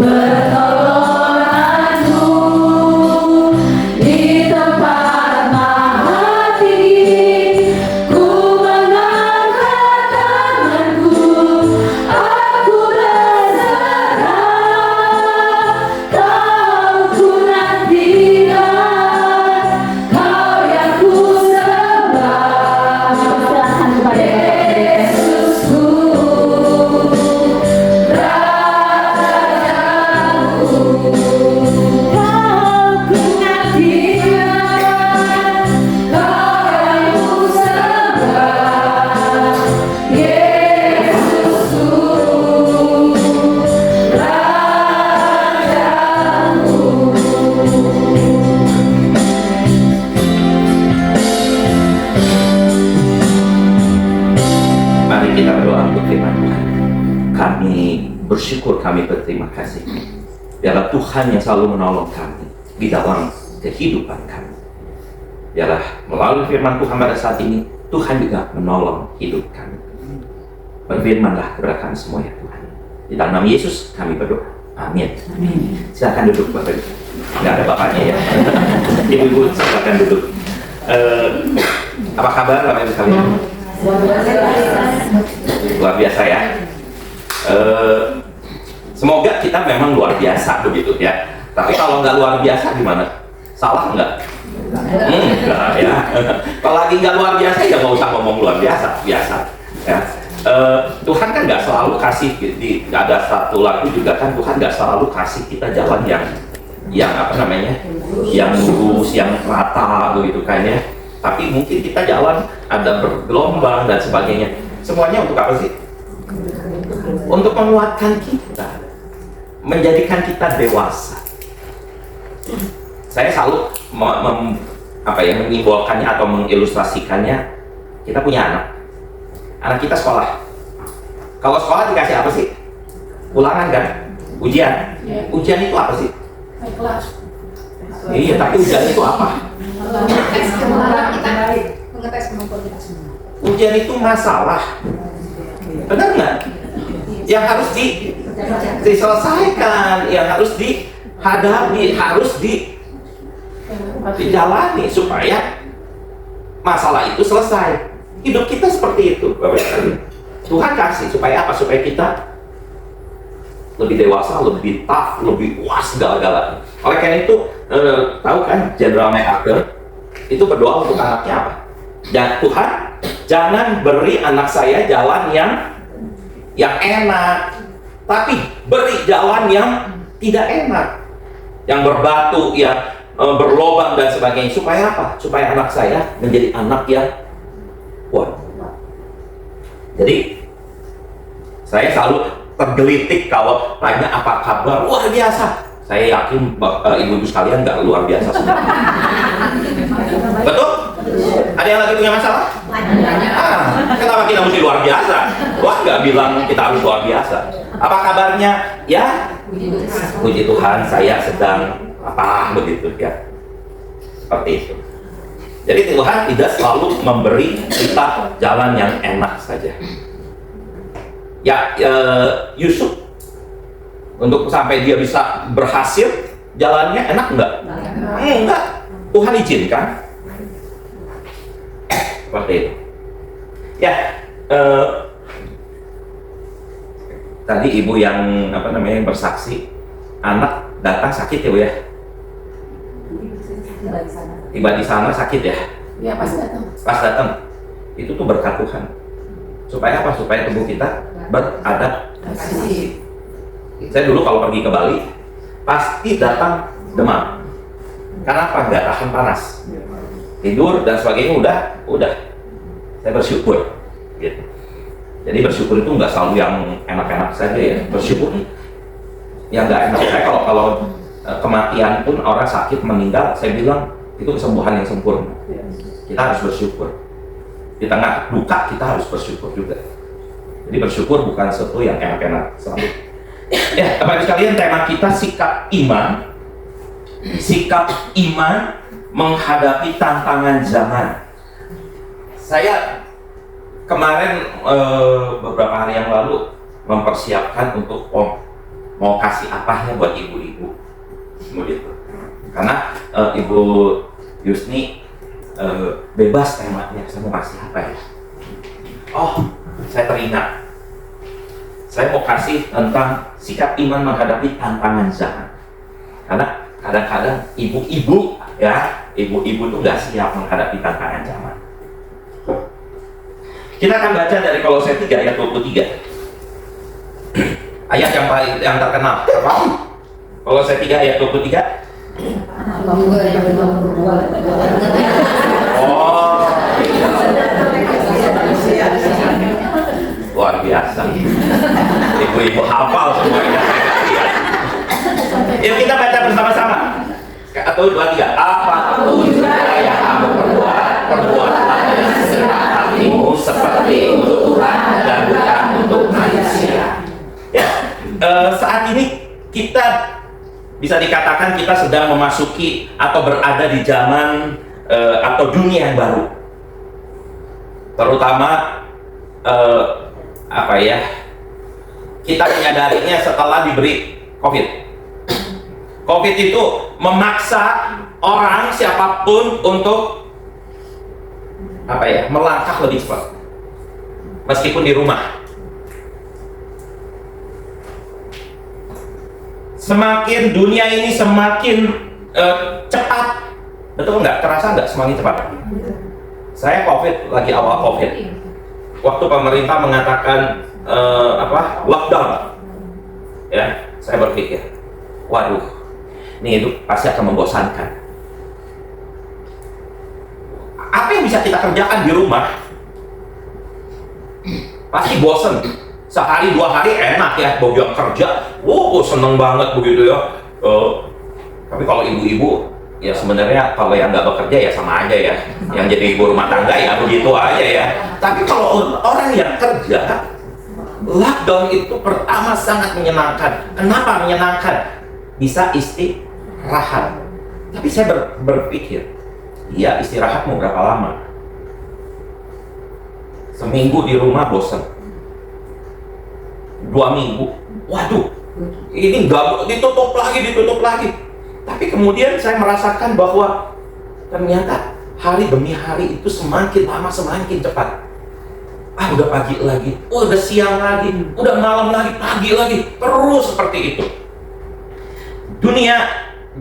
pertolonganmu di tempat maha tinggi. Ku mengangkat tanganku, aku berserah. Kau ku nantikan, Kau yang ku sembah. Serahkan kepada Yesusku, Mari kita berdoa untuk firman Tuhan. Kami bersyukur, kami berterima kasih. Biarlah Tuhan yang selalu menolong kami di dalam kehidupan kami. Biarlah melalui firman Tuhan pada saat ini, Tuhan juga menolong hidup kami. Berfirmanlah kepada kami semua ya Tuhan. Di dalam nama Yesus kami berdoa. Amin. Silakan duduk Bapak Ibu. Nggak ada bapaknya ya. Ibu-ibu silakan duduk. Apa kabar Bapak Ibu sekalian? Luar biasa ya. Semoga kita memang luar biasa begitu ya. Tapi kalau nggak luar biasa gimana? Salah nggak? Enggak ya. Kalau lagi nggak luar biasa ya nggak usah ngomong luar biasa, biasa. Ya. Tuhan kan nggak selalu kasih, nggak ada satu lagu juga kan Tuhan nggak selalu kasih kita jalan yang apa namanya, yang lurus, yang rata begitu kan ya. Tapi mungkin kita jalan ada bergelombang dan sebagainya. Semuanya untuk apa sih? Untuk menguatkan kita, menjadikan kita dewasa. Saya selalu menyimbolkannya atau mengilustrasikannya. Kita punya anak kita sekolah. Kalau sekolah dikasih apa sih? Ulangan kan? Ujian. Ujian itu apa sih? kelas. Iya, tapi ujian itu apa? Mengetes kemampuan kita semua. Ujian itu masalah. Benar nggak? Yang harus diselesaikan, yang harus dihadapi, harus dijalani supaya masalah itu selesai. Hidup kita seperti itu, Bapak Ibu. Tuhan kasih supaya apa? Supaya kita lebih dewasa, lebih tough, lebih puas segala-galanya. Oleh karena itu, tahu kan Jenderal MacArthur itu berdoa untuk anaknya apa? Tuhan, jangan beri anak saya jalan yang enak, tapi beri jalan yang tidak enak, yang berbatu, yang berlobang dan sebagainya. Supaya apa? Supaya anak saya menjadi anak yang kuat. Jadi saya selalu tergelitik kalau tanya apa kabar, luar biasa. Saya yakin ibu-ibu sekalian nggak luar biasa semua. Betul? Ada yang lagi punya masalah? Kenapa kita mesti luar biasa? Wah, nggak bilang kita harus luar biasa. Apa kabarnya? Ya, puji Tuhan, saya sedang apa begitu ya. Seperti itu. Jadi Tuhan tidak selalu memberi kita jalan yang enak saja. Ya, Yusuf untuk sampai dia bisa berhasil, jalannya enak enggak? Enggak. Tuhan izinkan. Seperti itu. Ya, tadi ibu yang bersaksi, anak datang sakit ya Bu ya? Tiba di sana sakit ya? Ya pas datang. Pas datang, itu tuh berkat Tuhan. Supaya apa? Supaya tubuh kita beradaptasi. Saya dulu kalau pergi ke Bali, pasti datang demam. Kenapa? Nggak tahan panas. Tidur dan sebagainya udah. Saya bersyukur. Gitu. Jadi bersyukur itu nggak selalu yang enak-enak saja ya. Bersyukur yang nggak enak. Saya kalau kematian pun orang sakit meninggal, saya bilang itu kesembuhan yang sempurna. Kita harus bersyukur. Di tengah duka kita harus bersyukur juga. Jadi bersyukur bukan sesuatu yang enak-enak selalu. Ya, Bapak-Ibu sekalian, tema kita sikap iman. Sikap iman menghadapi tantangan zaman. Saya kemarin beberapa hari yang lalu mempersiapkan untuk mau kasih apanya buat ibu-ibu, begitu. Karena Ibu Yusni bebas temanya, saya mau kasih apa ya? Oh, saya teringat. Saya mau kasih tentang sikap iman menghadapi tantangan zaman. Karena kadang-kadang ibu-ibu tuh nggak siap menghadapi tantangan zaman. Kita akan baca dari Kolose 3 ayat 23. Ayat yang terkenal apa? Kolose 3 ayat 23. Oh, luar biasa. Ibu-ibu hafal semuanya. Yuk kita baca bersama-sama. 1, 2, 3. Apapun yang kamu perbuatlah dengan segenap hatimu seperti untuk Tuhan dan bukan untuk manusia. Ya, saat ini kita bisa dikatakan kita sedang memasuki atau berada di zaman atau dunia yang baru. Terutama kita menyadarinya setelah diberi COVID. COVID itu memaksa orang siapapun untuk melangkah lebih cepat, meskipun di rumah. Semakin dunia ini semakin cepat, betul nggak? Terasa nggak semakin cepat? Saya COVID, lagi awal COVID, waktu pemerintah mengatakan lockdown, ya, saya berpikir, waduh, ini itu pasti akan membosankan. Apa yang bisa kita kerjakan di rumah? Pasti bosen. Sehari 2 hari enak ya, bobok kerja, seneng banget begitu ya. Tapi kalau ibu-ibu, ya sebenarnya kalau yang nggak bekerja ya sama aja ya, yang jadi ibu rumah tangga ya begitu aja ya. Tapi kalau orang yang kerja, lockdown itu pertama sangat menyenangkan. Kenapa menyenangkan? Bisa istirahat. Tapi saya berpikir, ya istirahat mau berapa lama? Seminggu di rumah bosan. 2 minggu, waduh, ini nggak ditutup lagi. Tapi kemudian saya merasakan bahwa ternyata hari demi hari itu semakin lama semakin cepat. Udah pagi lagi, udah siang lagi, udah malam lagi, pagi lagi, terus seperti itu. Dunia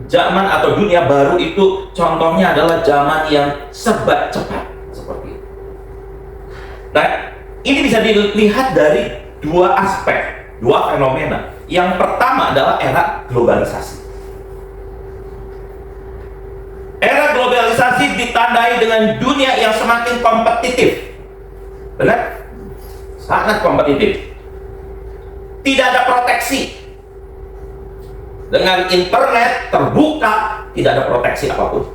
zaman atau dunia baru itu contohnya adalah zaman yang serba cepat seperti itu. Nah, ini bisa dilihat dari 2 aspek, 2 fenomena. Yang pertama adalah era globalisasi. Era globalisasi ditandai dengan dunia yang semakin kompetitif. Benar? Sangat kompetitif. Tidak ada proteksi. Dengan internet terbuka, tidak ada proteksi apapun.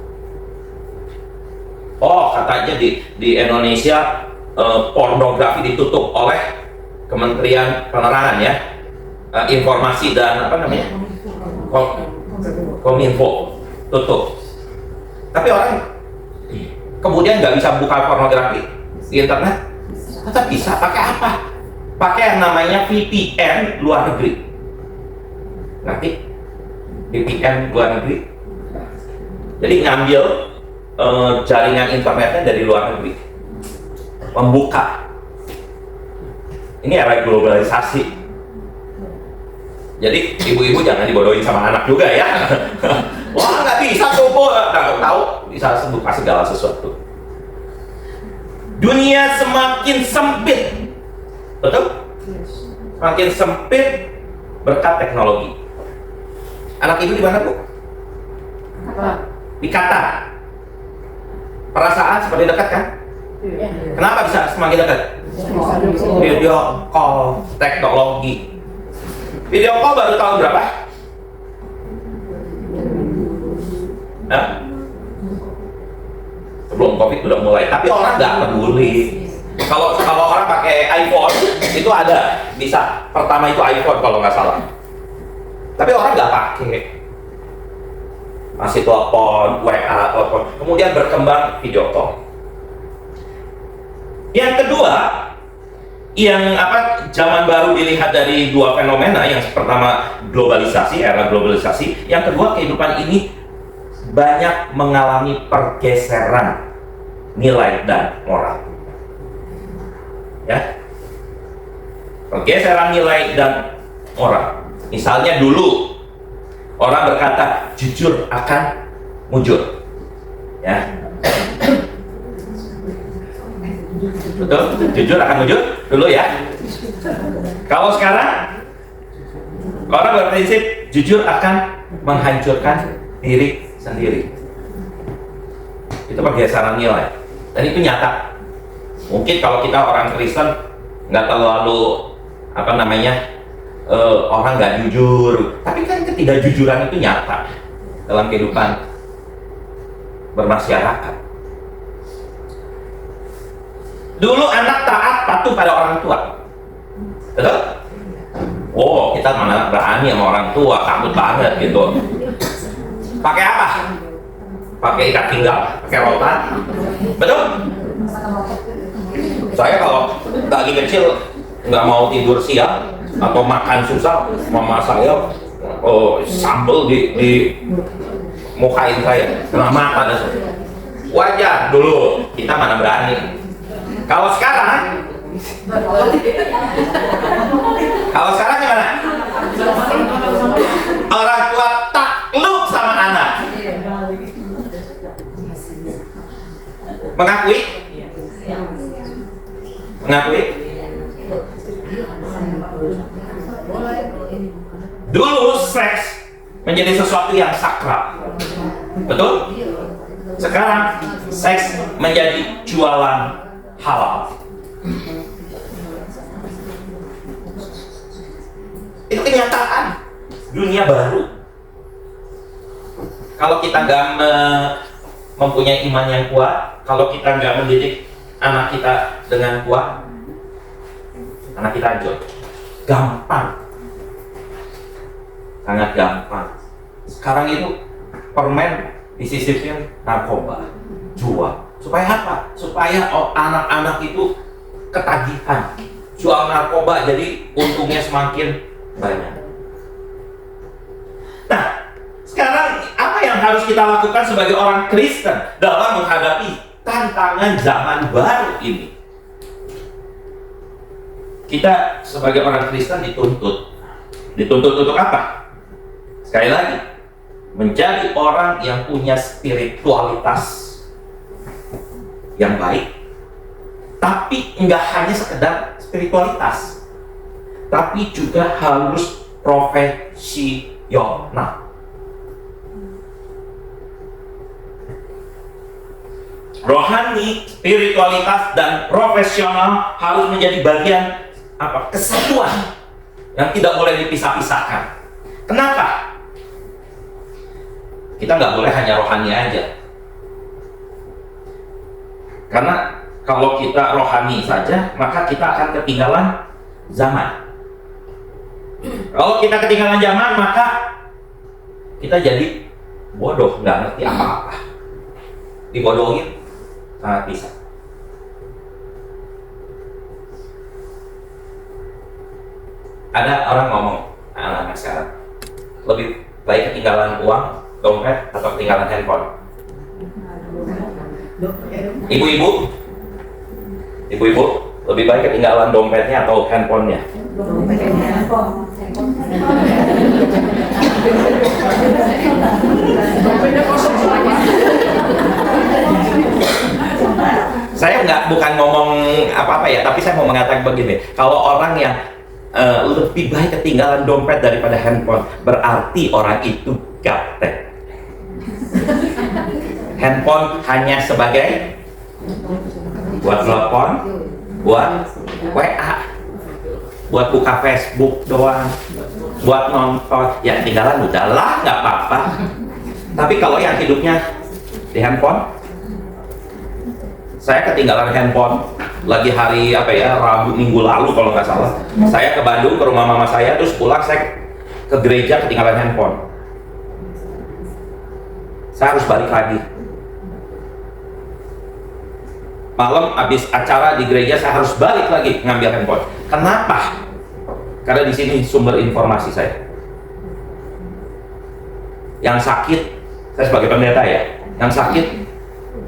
Katanya di Indonesia pornografi ditutup oleh Kementerian Penerangan ya, informasi dan Kominfo tutup. Tapi orang kemudian nggak bisa buka pornografi di internet, tetap bisa. Pakai apa? Pakai yang namanya VPN luar negeri. Nanti VPN luar negeri. Jadi ngambil jaringan internetnya dari luar negeri, membuka. Ini era globalisasi. Jadi ibu-ibu jangan dibodohin sama anak juga ya. Wah, nggak bisa tuh, tahu bisa buka segala sesuatu. Dunia semakin sempit, betul? Semakin sempit berkat teknologi. Anak ibu di mana, Bu? Di Qatar. Perasaan seperti dekat kan? Kenapa bisa semakin dekat? Video call, teknologi. Video call baru tahun berapa? Sebelum COVID udah mulai, tapi orang nggak peduli. Kalau orang pakai iPhone itu ada, bisa pertama itu iPhone kalau nggak salah. Tapi orang nggak pakai, masih telepon, WA, telepon. Kemudian berkembang video call. Yang kedua, yang zaman baru dilihat dari dua fenomena. Yang pertama globalisasi, era globalisasi. Yang kedua, kehidupan ini banyak mengalami pergeseran nilai dan moral. Ya, pergeseran nilai dan moral. Misalnya dulu orang berkata jujur akan mujur, ya. Betul? Jujur akan mujur dulu ya. Kalau sekarang orang berprinsip jujur akan menghancurkan diri sendiri. Itu pergeseran nilai. Dan itu nyata. Mungkin kalau kita orang Kristen nggak terlalu orang nggak jujur. Tapi kan ketidakjujuran itu nyata dalam kehidupan bermasyarakat. Dulu anak taat patuh pada orang tua, betul? Oh, kita mana berani sama orang tua, takut banget gitu. Pakai apa? Pakai ikat pinggang, pakai rotan, betul? Saya kalau lagi kecil nggak mau tidur siang atau makan susah, mama saya sambel di mukain saya, kena mata dan wajar. Dulu kita mana berani. Kalau sekarang gimana? Orang tua takluk sama anak. Mengakui? Dulu seks menjadi sesuatu yang sakral, betul? Sekarang seks menjadi jualan halal. Itu kenyataan dunia baru. Kalau kita nggak mempunyai iman yang kuat, kalau kita nggak mendidik anak kita dengan kuat, anak kita hancur. Gampang, sangat gampang. Sekarang itu permen disisipin narkoba, jual. Supaya apa? Supaya anak-anak itu ketagihan jual narkoba, jadi untungnya semakin banyak. Nah, sekarang apa yang harus kita lakukan sebagai orang Kristen dalam menghadapi tantangan zaman baru ini? Kita sebagai orang Kristen dituntut untuk apa? Sekali lagi, menjadi orang yang punya spiritualitas yang baik, tapi nggak hanya sekedar spiritualitas, tapi juga harus profesional. Rohani, spiritualitas, dan profesional harus menjadi bagian kesatuan yang tidak boleh dipisah-pisahkan. Kenapa? Kita nggak boleh hanya rohani aja. Karena kalau kita rohani saja, maka kita akan ketinggalan zaman. Kalau kita ketinggalan zaman, maka kita jadi bodoh, nggak ngerti apa-apa. Dibodohin sangat bisa. Ada orang ngomong, anak-anak sekarang, lebih baik ketinggalan uang, dompet, atau ketinggalan handphone. Ibu-ibu, lebih baik ketinggalan dompetnya atau handphonenya? Saya bukan ngomong apa-apa ya, tapi saya mau mengatakan begini. Kalau orang yang lebih baik ketinggalan dompet daripada handphone, berarti orang itu gaptek. Handphone hanya sebagai buat telepon, buat WA, buat buka Facebook doang, buat nonton. Ya tinggalan udahlah, nggak apa-apa. Tapi kalau yang hidupnya di handphone, saya ketinggalan handphone lagi hari Rabu minggu lalu kalau nggak salah. Saya ke Bandung ke rumah mama saya, terus pulang saya ke gereja ketinggalan handphone. Saya harus balik lagi. malam habis acara di gereja saya harus balik lagi ngambil handphone. Kenapa? Karena di sini sumber informasi saya. Yang sakit, saya sebagai pendeta ya, yang sakit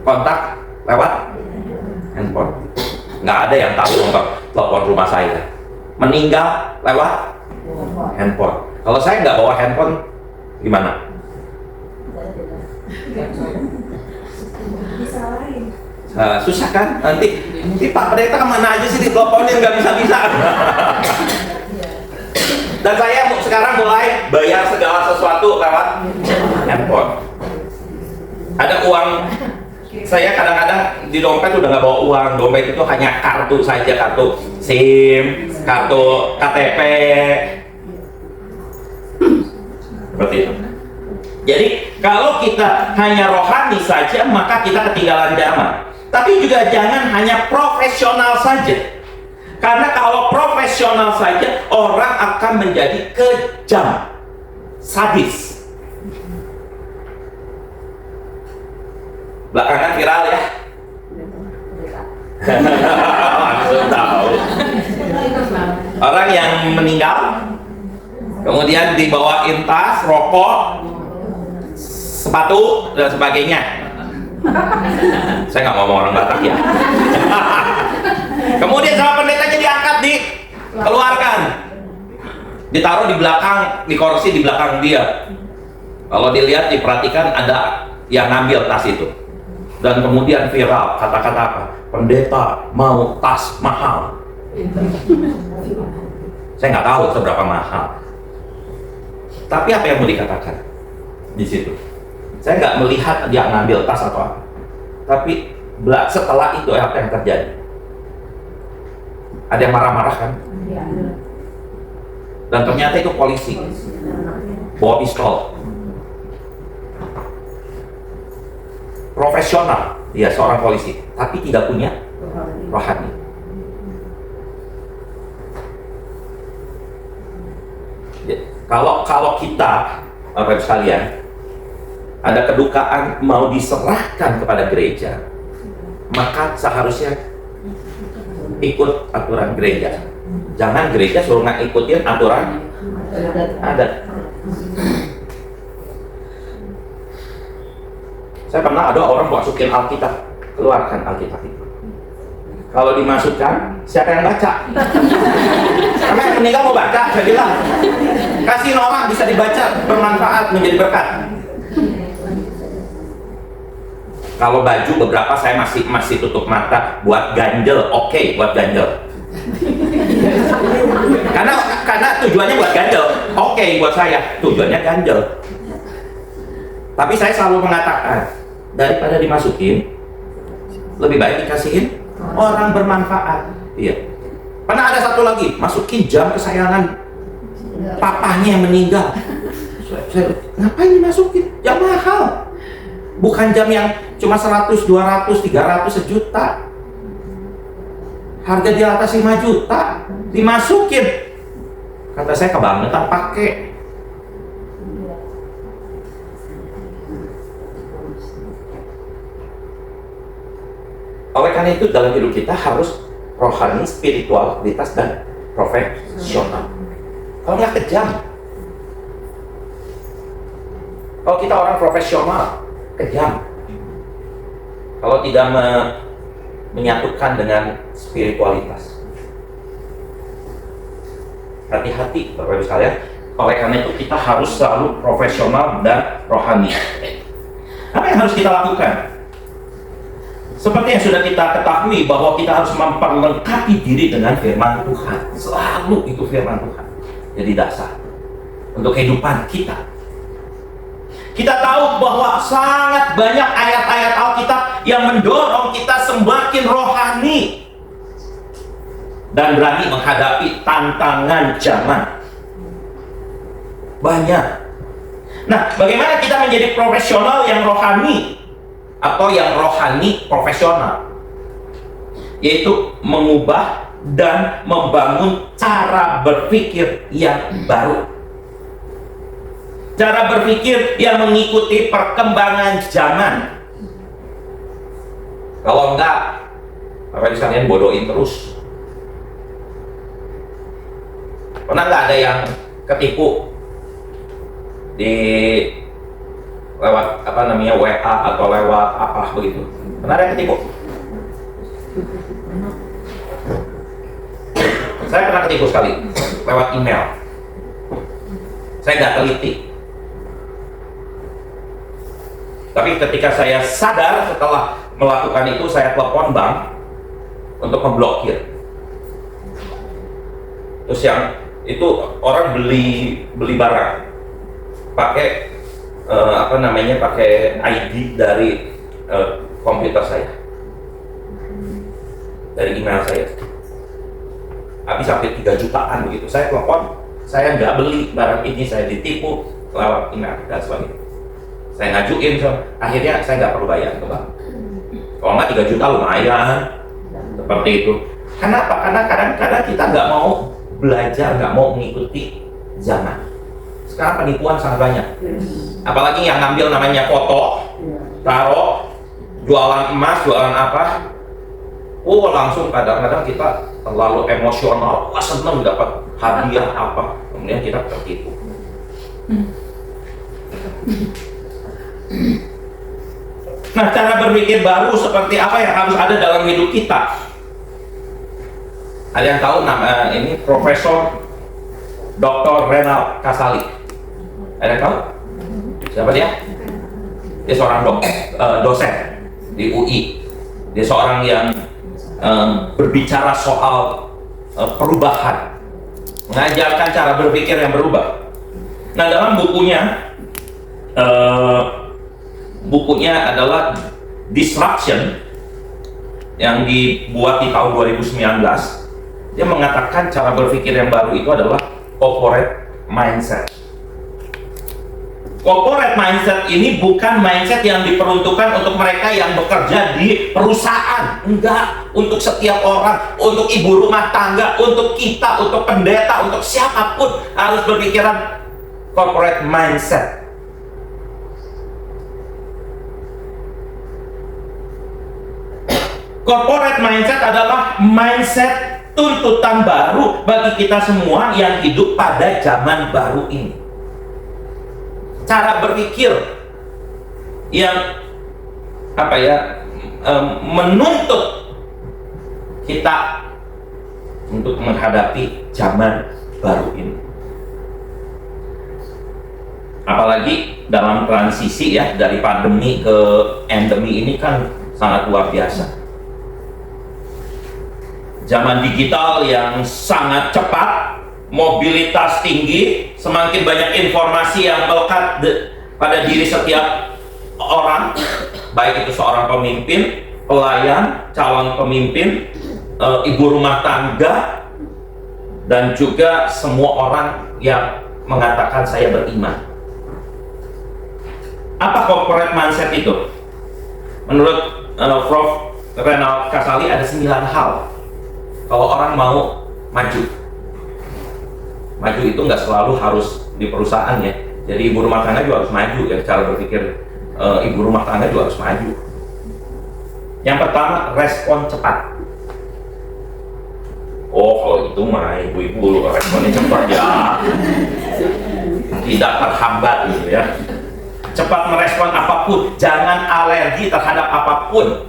kontak lewat handphone. Nggak ada yang tahu nomor telepon rumah saya. Meninggal lewat handphone. Kalau saya nggak bawa handphone, gimana? Susah kan? Nanti Pak Pendeta kemana aja sih diteleponin, nggak bisa-bisa. Dan saya sekarang mulai bayar segala sesuatu lewat handphone. Ada uang, saya kadang-kadang di dompet udah nggak bawa uang. Dompet itu hanya kartu saja, kartu SIM, kartu KTP, seperti itu. Jadi kalau kita hanya rohani saja, maka kita ketinggalan zaman. Tapi juga jangan hanya profesional saja. Karena kalau profesional saja, orang akan menjadi kejam, sadis. Belakangan viral ya. Langsung tahu. Orang yang meninggal, kemudian dibawain tas, rokok, sepatu, dan sebagainya. Saya nggak ngomong orang Batak ya. Kemudian sama pendetanya diangkat, dikeluarkan, ditaruh di belakang, di kursi di belakang dia. Kalau dilihat, diperhatikan, ada yang ngambil tas itu. Dan kemudian viral, kata-kata apa? Pendeta mau tas mahal. Saya nggak tahu seberapa mahal. Tapi apa yang mau dikatakan di situ? Saya nggak melihat dia ngambil tas atau apa. Tapi setelah itu apa yang terjadi? Ada yang marah-marah kan? Dan ternyata itu polisi bawa pistol. Profesional, dia seorang polisi, tapi tidak punya rohani. Kalau kita, Bapak sekalian, ada kedukaan mau diserahkan kepada gereja, maka seharusnya ikut aturan gereja. Jangan gereja suruh ngikutin aturan adat. Saya pernah ada orang masukin Alkitab, keluarkan Alkitab itu. Kalau dimasukkan, siapa yang baca? Karena yang meninggal mau baca, saya bilang. Kasihin orang, bisa dibaca, bermanfaat, menjadi berkat. Kalau baju beberapa saya masih tutup mata buat ganjel, oke, buat ganjel. Karena tujuannya buat ganjel, oke, buat saya tujuannya ganjel. Tapi saya selalu mengatakan, daripada dimasukin, lebih baik dikasihin orang bermanfaat. Iya. Karena ada satu lagi, masukin jam kesayangan papahnya yang meninggal. Saya, ngapain dimasukin? Jam mahal. Bukan jam yang cuma 100, 200, 300, sejuta. Harga di atas 5 juta. Dimasukin. Kata saya, kebangetan pakai. Oleh karena itu dalam hidup kita harus rohani, spiritualitas, dan profesional. Kalau nggak kejam. Kalau kita orang profesional, kejam. Kalau tidak menyatukan dengan spiritualitas. Hati-hati Bapak Ibu sekalian. Oleh karena itu kita harus selalu profesional dan rohani. Apa yang harus kita lakukan? Seperti yang sudah kita ketahui bahwa kita harus memperlengkapi diri dengan firman Tuhan. Selalu itu firman Tuhan jadi dasar untuk kehidupan kita. Kita tahu bahwa sangat banyak ayat-ayat Alkitab yang mendorong kita semakin rohani dan berani menghadapi tantangan zaman. Banyak. Nah, bagaimana kita menjadi profesional yang rohani atau yang rohani profesional? Yaitu mengubah dan membangun cara berpikir yang baru. Cara berpikir yang mengikuti perkembangan zaman. Kalau enggak, Bapak sekalian bodohin terus. Pernah nggak ada yang ketipu di lewat apa namanya WA atau lewat apa begitu? Pernah ada yang ketipu? Saya pernah ketipu sekali lewat email. Saya nggak teliti. Tapi ketika saya sadar setelah melakukan itu, saya telepon bank untuk memblokir. Terus yang itu orang beli barang pakai pakai ID dari komputer saya, dari email saya. Habis sampai 3 jutaan begitu. Saya telepon, saya nggak beli barang ini, saya ditipu lewat email dan sebagainya. Saya ngajuin, akhirnya saya nggak perlu bayar ke bank. Kalau nggak 3 juta lumayan, seperti itu. Kenapa? Karena kadang-kadang kita nggak mau belajar, nggak mau mengikuti zaman. Sekarang penipuan sangat banyak. Apalagi yang ngambil namanya foto, taruh, jualan emas, jualan apa. Oh, langsung kadang-kadang kita terlalu emosional, wah seneng dapat hadiah apa, kemudian kita tertipu. Nah, cara berpikir baru seperti apa yang harus ada dalam hidup kita? Ada yang tahu nama ini Profesor Dr. Renald Kasali? Ada yang tahu? Siapa dia? Dia seorang dosen di UI. Dia seorang yang berbicara soal perubahan, mengajarkan cara berpikir yang berubah. Nah, dalam bukunya adalah Disruption yang dibuat di tahun 2019. Dia mengatakan cara berpikir yang baru itu adalah corporate mindset. Corporate mindset ini bukan mindset yang diperuntukkan untuk mereka yang bekerja di perusahaan. Enggak, untuk setiap orang, untuk ibu rumah tangga, untuk kita, untuk pendeta, untuk siapapun harus berpikiran corporate mindset. Corporate mindset adalah mindset tuntutan baru bagi kita semua yang hidup pada zaman baru ini. Cara berpikir yang menuntut kita untuk menghadapi zaman baru ini. Apalagi dalam transisi ya, dari pandemi ke endemi ini kan sangat luar biasa. Zaman digital yang sangat cepat, mobilitas tinggi, semakin banyak informasi yang melekat pada diri setiap orang, baik itu seorang pemimpin, pelayan, calon pemimpin, ibu rumah tangga, dan juga semua orang yang mengatakan saya beriman. Apa corporate mindset itu? Menurut Prof. Renald Kasali ada 9 hal kalau orang mau maju. Maju itu nggak selalu harus di perusahaan ya. Jadi ibu rumah tangga juga harus maju ya, cara berpikir ibu rumah tangga juga harus maju. Yang pertama, respon cepat. Oh, kalau itu mah ibu-ibu responnya cepat ya, tidak terhambat gitu ya. Cepat merespon apapun, jangan alergi terhadap apapun.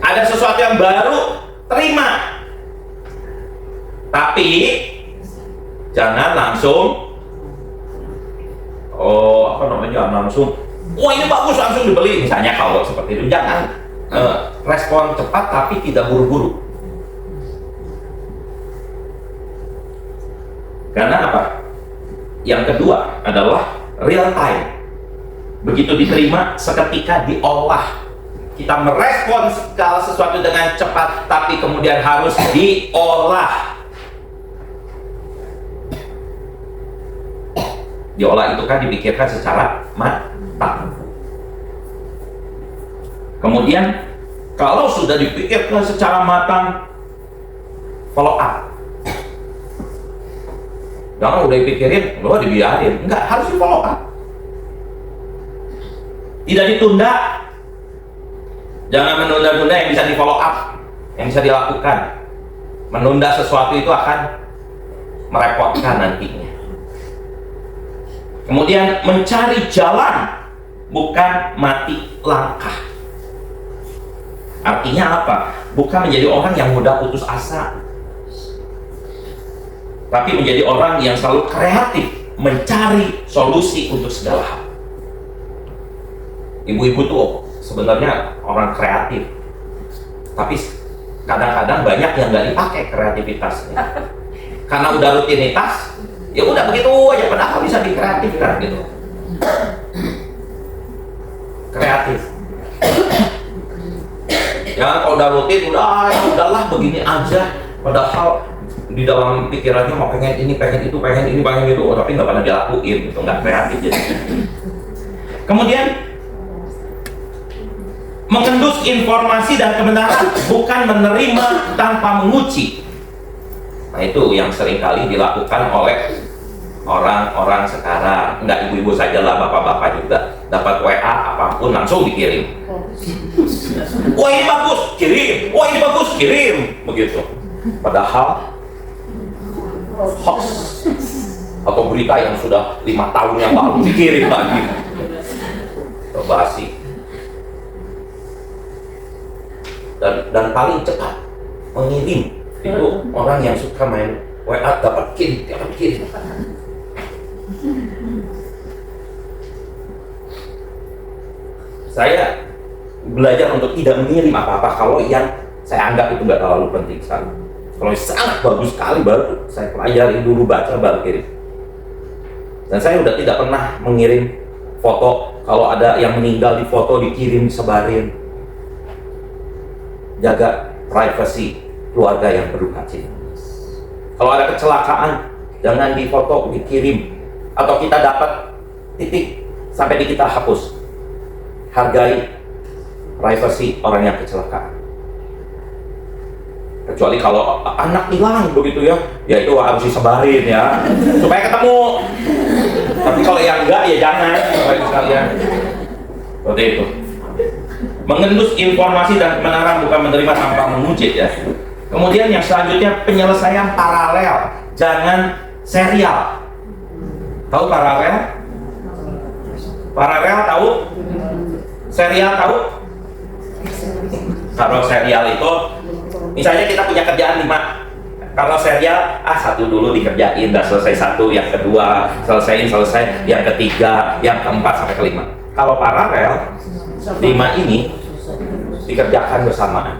Ada sesuatu yang baru, terima. Tapi jangan langsung jangan langsung wah ini bagus langsung dibeli, misalnya. Kalau seperti itu jangan. Respon cepat tapi tidak buru-buru. Karena apa? Yang kedua adalah real time. Begitu diterima, seketika diolah. Kita merespon segala sesuatu dengan cepat, tapi kemudian harus diolah. Diolah itu kan dipikirkan secara matang. Kemudian kalau sudah dipikirkan secara matang, follow up. Jangan udah dipikirin, lo dibiarin. Enggak, harus di follow up. Tidak ditunda. Jangan menunda-nunda yang bisa di follow up. yang bisa dilakukan. Menunda sesuatu itu akan merepotkan nantinya. Kemudian mencari jalan, bukan mati langkah. Artinya apa? Bukan menjadi orang yang mudah putus asa, tapi menjadi orang yang selalu kreatif, mencari solusi untuk segala hal. Ibu-ibu tuh sebenarnya orang kreatif, tapi kadang-kadang banyak yang nggak dipakai kreativitasnya. Karena udah rutinitas, ya udah begitu aja, padahal bisa dikreatifkan gitu. Kreatif. Ya kalau udah rutin, udahlah begini aja. Padahal di dalam pikirannya mau pengen ini, pengen itu, pengen ini, pengen itu, tapi nggak pernah dilakuin, gitu, nggak kreatif jadi. Kemudian mengendus informasi dan kebenaran, bukan menerima tanpa menguji. Nah itu yang seringkali dilakukan oleh orang-orang sekarang. Nggak ibu-ibu saja lah, bapak-bapak juga. Dapat WA apapun langsung dikirim. Wah ini bagus, kirim. Wah ini bagus, kirim. Begitu. Padahal hoax atau berita yang sudah 5 tahun yang lalu dikirim lagi. Basi. Dan paling cepat mengirim itu orang yang suka main WA, dapat kirim. Saya belajar untuk tidak mengirim apa-apa kalau yang saya anggap itu nggak terlalu penting sekali. Kalau sangat bagus sekali baru saya pelajari dulu, baca, baru kirim. Dan saya udah tidak pernah mengirim foto. Kalau ada yang meninggal di foto, dikirim, disebarin. Jaga privasi keluarga yang berduka cita. Kalau ada kecelakaan, jangan difoto, dikirim, atau kita dapat titik sampai di kita hapus. Hargai privasi orang yang kecelakaan. Kecuali kalau anak hilang begitu ya itu harus disebarin ya supaya ketemu. Tapi kalau yang enggak ya jangan, Bapak sekalian. Seperti itu. Mengendus informasi dan kebenaran, bukan menerima tanpa menguji ya. Kemudian yang selanjutnya penyelesaian paralel, jangan serial. Tahu paralel? Paralel tahu? Serial tahu? Kalau serial itu, misalnya kita punya kerjaan 5. Kalau serial, satu dulu dikerjain, udah selesai 1, yang kedua selesai, yang ketiga, yang keempat sampai ke-5. Kalau paralel, 5 ini dikerjakan bersamaan.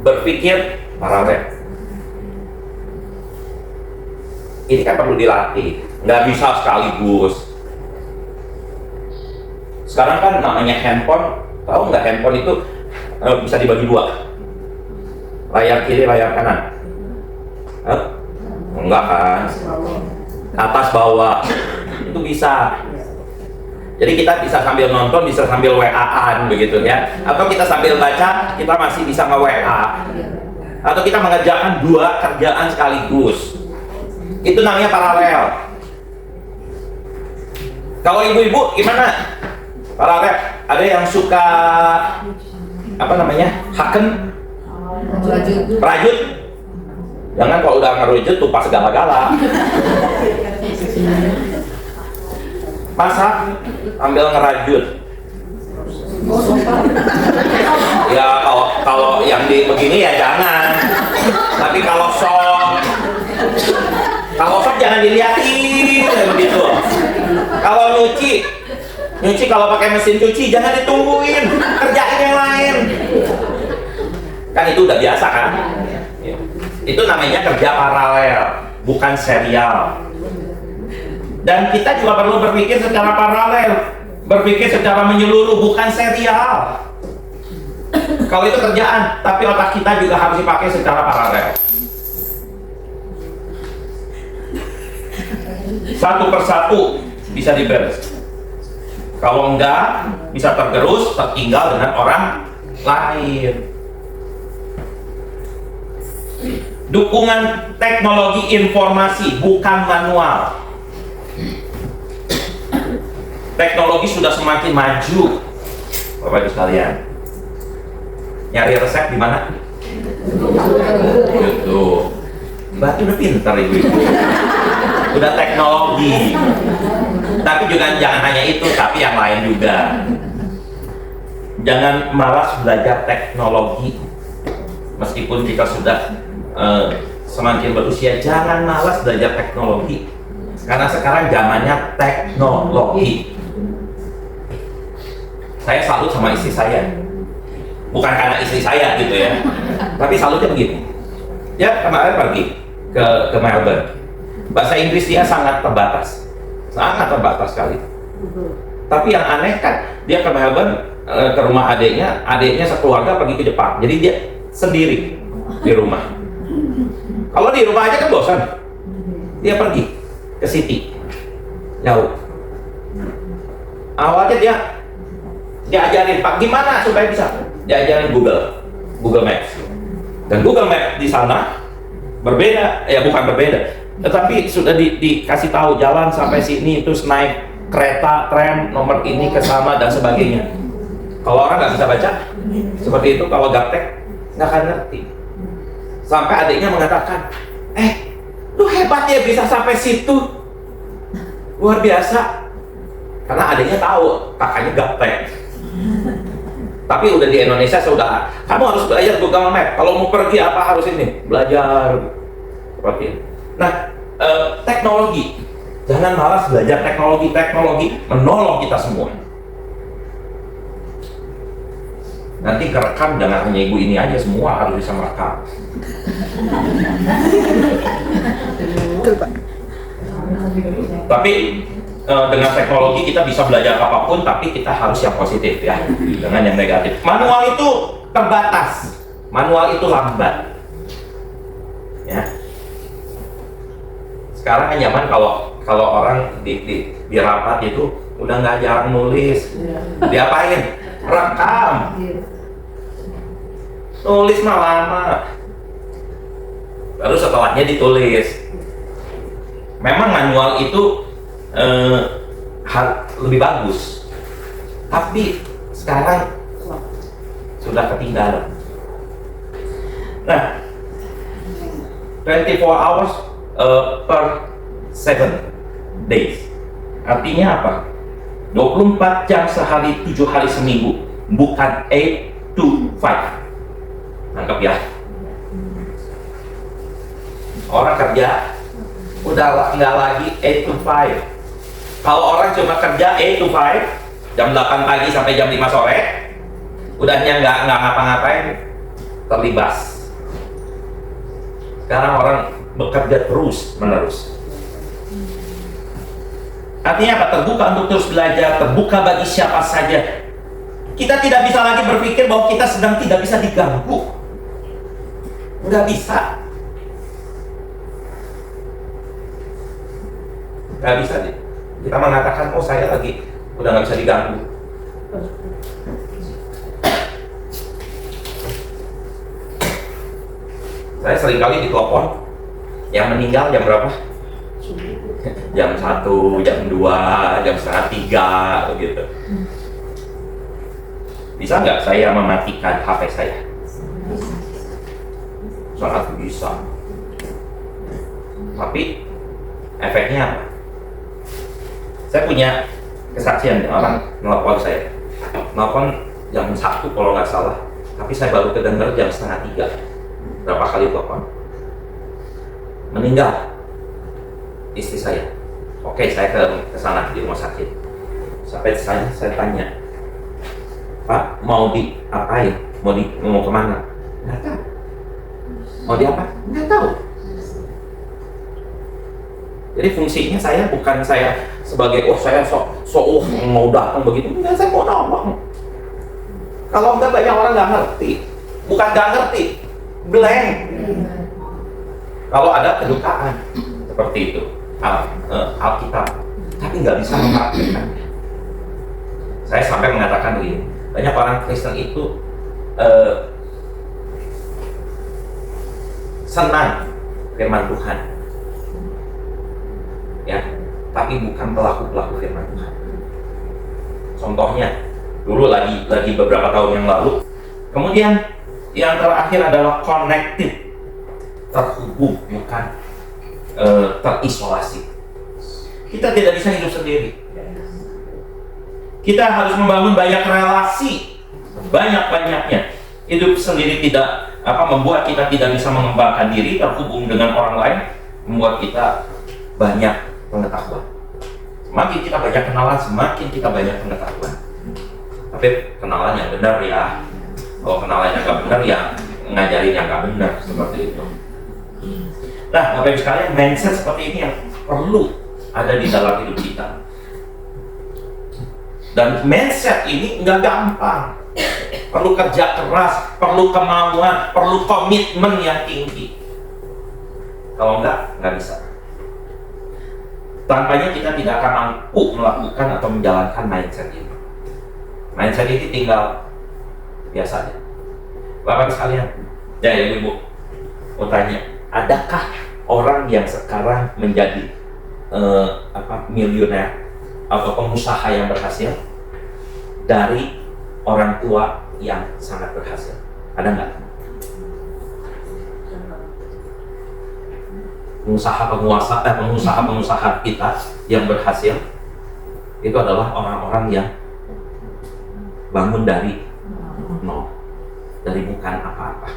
Berpikir paralel. Ini kan perlu dilatih, nggak bisa sekaligus. Sekarang kan namanya handphone, tahu nggak handphone itu bisa dibagi 2, layar kiri, layar kanan. Enggak kan? Atas bawah itu bisa. Jadi kita bisa sambil nonton, bisa sambil WA-an begitu ya. Atau kita sambil baca, kita masih bisa nge-WA. Atau kita mengerjakan 2 kerjaan sekaligus. Itu namanya paralel. Kalau ibu-ibu gimana? Paralel. Ada yang suka apa namanya? Haken? Rajut. Jangan kalau udah ngerujut tuh pas segala-gala. Masak ambil ngerajut. Ya kalau yang di begini ya jangan. Tapi kalau sop jangan dilihatin kayak begitu. Kalau nyuci kalau pakai mesin cuci jangan ditungguin, kerjain yang lain. Kan itu udah biasa kan? Itu namanya kerja paralel, bukan serial. Dan kita juga perlu berpikir secara paralel, berpikir secara menyeluruh, bukan serial. Kalau itu kerjaan, tapi otak kita juga harus dipakai secara paralel. Satu persatu bisa diberes. Kalau enggak, bisa tergerus, tertinggal dengan orang lain. Dukungan teknologi informasi, bukan manual. Teknologi sudah semakin maju, Bapak Ibu sekalian. Nyari resep di mana? YouTube. Berarti udah pintar ibu. Udah teknologi. Tapi juga jangan hanya itu, tapi yang lain juga. Jangan malas belajar teknologi. Meskipun kita sudah semakin berusia, jangan malas belajar teknologi. Karena sekarang zamannya teknologi. Saya salut sama istri saya. Bukan karena istri saya gitu ya. Tapi salutnya begini. Ya kemarin pergi ke Melbourne. Bahasa Inggris dia sangat terbatas. Sangat terbatas sekali. Tapi yang aneh kan, dia ke Melbourne, ke rumah adiknya sekeluarga pergi ke Jepang. Jadi dia sendiri di rumah. Kalau di rumah aja kan bosan. Dia pergi ke city, jauh. Awalnya dia diajarin, Pak, gimana supaya bisa? Diajarin Google Maps. Dan Google Maps di sana berbeda, ya bukan berbeda, tetapi sudah dikasih tahu jalan sampai sini, terus naik kereta, tram, nomor ini ke sana dan sebagainya. Kalau orang nggak bisa baca seperti itu, kalau gaptek nggak akan ngerti. Sampai adiknya mengatakan, lu hebat ya bisa sampai situ, luar biasa. Karena adiknya tahu kakaknya gaptek. Tapi udah di Indonesia sudah, kamu harus belajar Google Map. Kalau mau pergi apa harus ini, belajar seperti ini. Nah, teknologi, jangan malas belajar teknologi. Teknologi menolong kita semua. Nanti kerekam jangan hanya ibu ini aja, semua harus bisa merekam. Betul, Pak. Tapi dengan teknologi kita bisa belajar apapun, tapi kita harus yang positif ya, dengan yang negatif. Manual itu terbatas, manual itu lambat. Ya. Sekarang kan zaman kalau orang di rapat itu udah nggak jarang nulis, diapain? Rekam. Tulis mah lama. Baru setelahnya ditulis. Memang manual itu lebih bagus, tapi sekarang sudah ketinggalan. Nah, 24 hours per 7 days artinya apa? 24 jam sehari, 7 hari seminggu, bukan 8 to 5. Anggap ya, orang kerja udah nggak lagi 8 to 5. Kalau orang cuma kerja 8 to 5, jam 8 pagi sampai jam 5 sore, udahnya nggak ngapa-ngapain, terlibas. Sekarang orang bekerja terus menerus. Artinya apa? Terbuka untuk terus belajar, terbuka bagi siapa saja. Kita tidak bisa lagi berpikir bahwa kita sedang tidak bisa diganggu. Nggak bisa. Nggak bisa deh. Kita mengatakan, oh saya lagi udah nggak bisa diganggu. Saya seringkali ditelepon, yang meninggal jam berapa? Jam 1, jam 2, jam setengah 3, begitu. Bisa nggak saya mematikan HP saya? Sangat bisa. Tapi efeknya apa? Saya punya kesaksian, orang nelfon saya. Nelfon jam 1 kalau nggak salah, tapi saya baru kedengar jam setengah 3. Berapa kali telepon? Meninggal istri saya. Oke, saya ke sana di rumah sakit. Sampai saya tanya, Pak, mau diapain? Mau kemana? Nggak tahu. Mau diapa? Nggak tahu. Jadi fungsinya saya bukan saya sebagai saya mau datang begitu. Enggak, saya mau nolong. Kalau enggak banyak orang nggak ngerti. Bukan nggak ngerti, blank. Kalau ada kedukaan seperti itu, Alkitab, tapi nggak bisa mempraktikkannya. Saya sampai mengatakan begini, banyak orang Kristen itu senang firman Tuhan, ya, tapi bukan pelaku firman Tuhan. Contohnya, dulu lagi beberapa tahun yang lalu, kemudian yang terakhir adalah connected, terhubung, bukan terisolasi. Kita tidak bisa hidup sendiri. Kita harus membangun banyak relasi, banyak-banyaknya. Hidup sendiri tidak membuat kita tidak bisa mengembangkan diri, terhubung dengan orang lain, membuat kita banyak pengetahuan. Semakin kita banyak kenalan, semakin kita banyak pengetahuan. Tapi kenalan yang benar ya. Kalau kenalan yang nggak benar ya ngajarin yang nggak benar, seperti itu. Nah, Bapak Ibu sekalian, mindset seperti ini yang perlu ada di dalam hidup kita. Dan mindset ini nggak gampang. Perlu kerja keras, perlu kemauan, perlu komitmen yang tinggi. Kalau nggak bisa. Tanpanya kita tidak akan mampu melakukan atau menjalankan mindset ini. Mindset ini tinggal biasanya. Bapak sekalian, ya Ibu, mau tanya, adakah orang yang sekarang menjadi miliuner atau pengusaha yang berhasil dari orang tua yang sangat berhasil? Ada nggak? Pengusaha kita yang berhasil itu adalah orang-orang yang bangun dari nol, dari bukan apa-apa,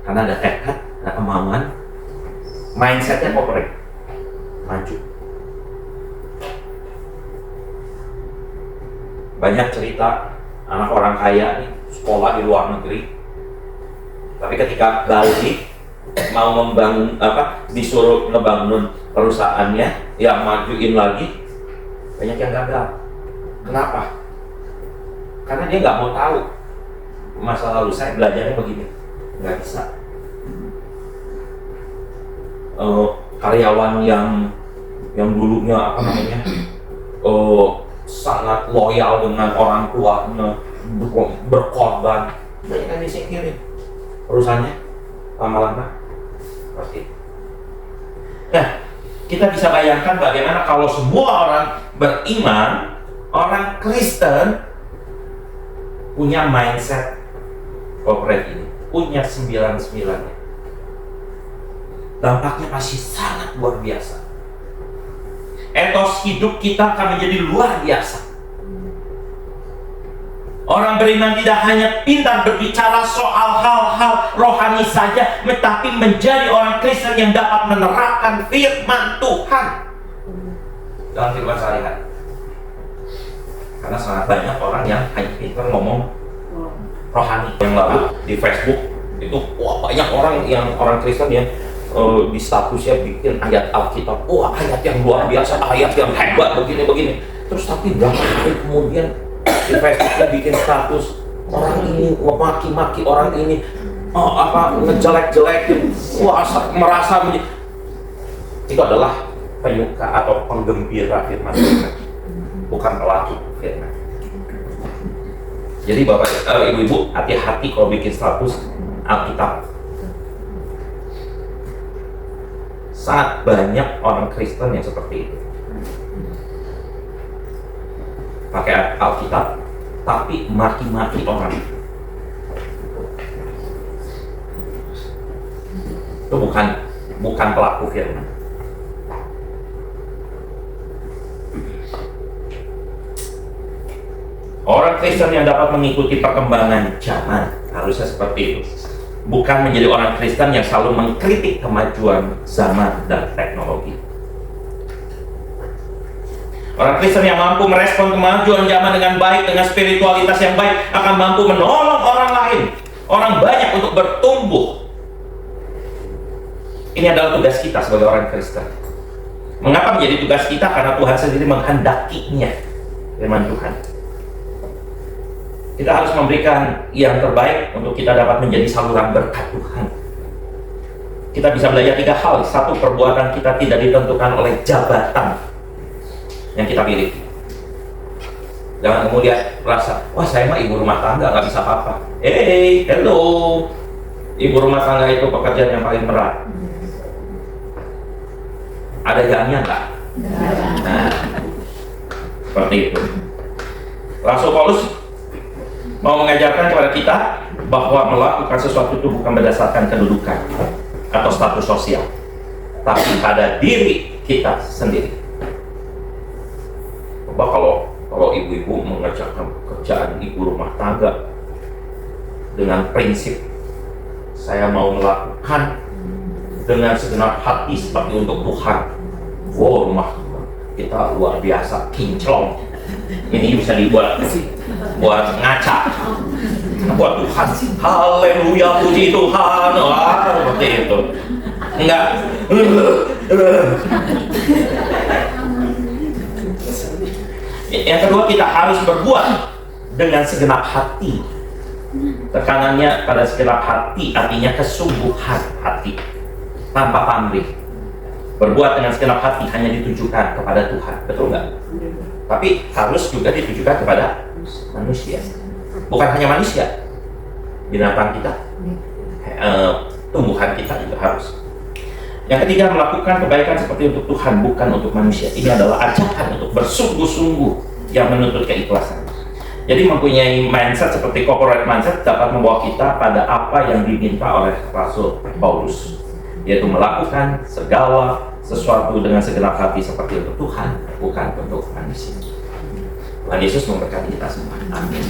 karena ada tekad, ada kemauan, mindsetnya corporate, maju. Banyak cerita anak orang kaya nih, sekolah di luar negeri, tapi ketika balik mau membangun disuruh ngebangun perusahaannya yang majuin lagi, banyak yang gagal. Kenapa? Karena dia nggak mau tahu masa lalu saya belajarnya begini, nggak bisa. Karyawan yang dulunya sangat loyal dengan orang tuanya, berkorban, banyak yang disingkirin, perusahaannya lama-lama seperti itu. Nah, kita bisa bayangkan bagaimana kalau semua orang beriman, orang Kristen punya mindset corporate ini, punya 99-nya. Dampaknya pasti sangat luar biasa. Etos hidup kita akan menjadi luar biasa. Orang beriman tidak hanya pintar berbicara soal hal-hal rohani saja, tetapi menjadi orang Kristen yang dapat menerapkan firman Tuhan dalam kehidupan sehari-hari. Karena sangat banyak orang yang hanya pintar ngomong rohani. Yang lalu di Facebook itu banyak orang Kristen yang di statusnya bikin ayat Alkitab, ayat yang luar biasa, ayat yang hebat, begini-begini. Terus tapi berapa hari kemudian di Facebooknya bikin status orang ini memaki-maki orang ini, ngejelek-jelekin, merasa itu adalah penyuka atau penggembira firman Tuhan, bukan pelaku firman. Jadi Bapak Ibu, hati-hati kalau bikin status Alkitab. Sangat banyak orang Kristen yang seperti itu, pakai Alkitab tapi maki-maki orang. Itu bukan pelaku firman. Orang Kristen yang dapat mengikuti perkembangan zaman harusnya seperti itu, bukan menjadi orang Kristen yang selalu mengkritik kemajuan zaman dan teknologi. Orang Kristen yang mampu merespon kemajuan zaman dengan baik, dengan spiritualitas yang baik, akan mampu menolong orang lain, orang banyak untuk bertumbuh. Ini adalah tugas kita sebagai orang Kristen. Mengapa menjadi tugas kita? Karena Tuhan sendiri menghendakinya, firman Tuhan. Kita harus memberikan yang terbaik untuk kita dapat menjadi saluran berkat Tuhan. Kita bisa belajar 3 hal. 1, perbuatan kita tidak ditentukan oleh jabatan yang kita miliki. Jangan kemudian merasa, wah saya mah ibu rumah tangga, nggak bisa apa-apa. Hello, ibu rumah tangga itu pekerjaan yang paling berat. Ada jalannya nggak? Nah, seperti itu. Rasul Paulus mau mengajarkan kepada kita bahwa melakukan sesuatu itu bukan berdasarkan kedudukan atau status sosial, tapi pada diri kita sendiri. Coba kalau ibu-ibu mengerjakan pekerjaan ibu rumah tangga dengan prinsip saya mau melakukan dengan segenap hati seperti untuk Tuhan. Wow, rumah kita luar biasa kinclong. Ini bisa dibuat buat ngaca. Buat Tuhan, haleluya, puji Tuhan. Wah, seperti itu. Enggak. Yang kedua, kita harus berbuat dengan segenap hati. Tekanannya pada segenap hati artinya kesungguhan hati, tanpa pamrih. Berbuat dengan segenap hati hanya ditujukan kepada Tuhan, betul nggak? Tapi harus juga ditujukan kepada manusia. Bukan hanya manusia, binatang kita, tumbuhan kita juga harus. Yang ketiga, melakukan kebaikan seperti untuk Tuhan, bukan untuk manusia. Ini adalah ajakan untuk bersungguh-sungguh yang menuntut keikhlasan. Jadi mempunyai mindset seperti corporate mindset dapat membawa kita pada apa yang diminta oleh Rasul Paulus, yaitu melakukan segala sesuatu dengan segenap hati seperti untuk Tuhan, bukan untuk manusia. Tuhan Yesus memberkati kita semua. Amin.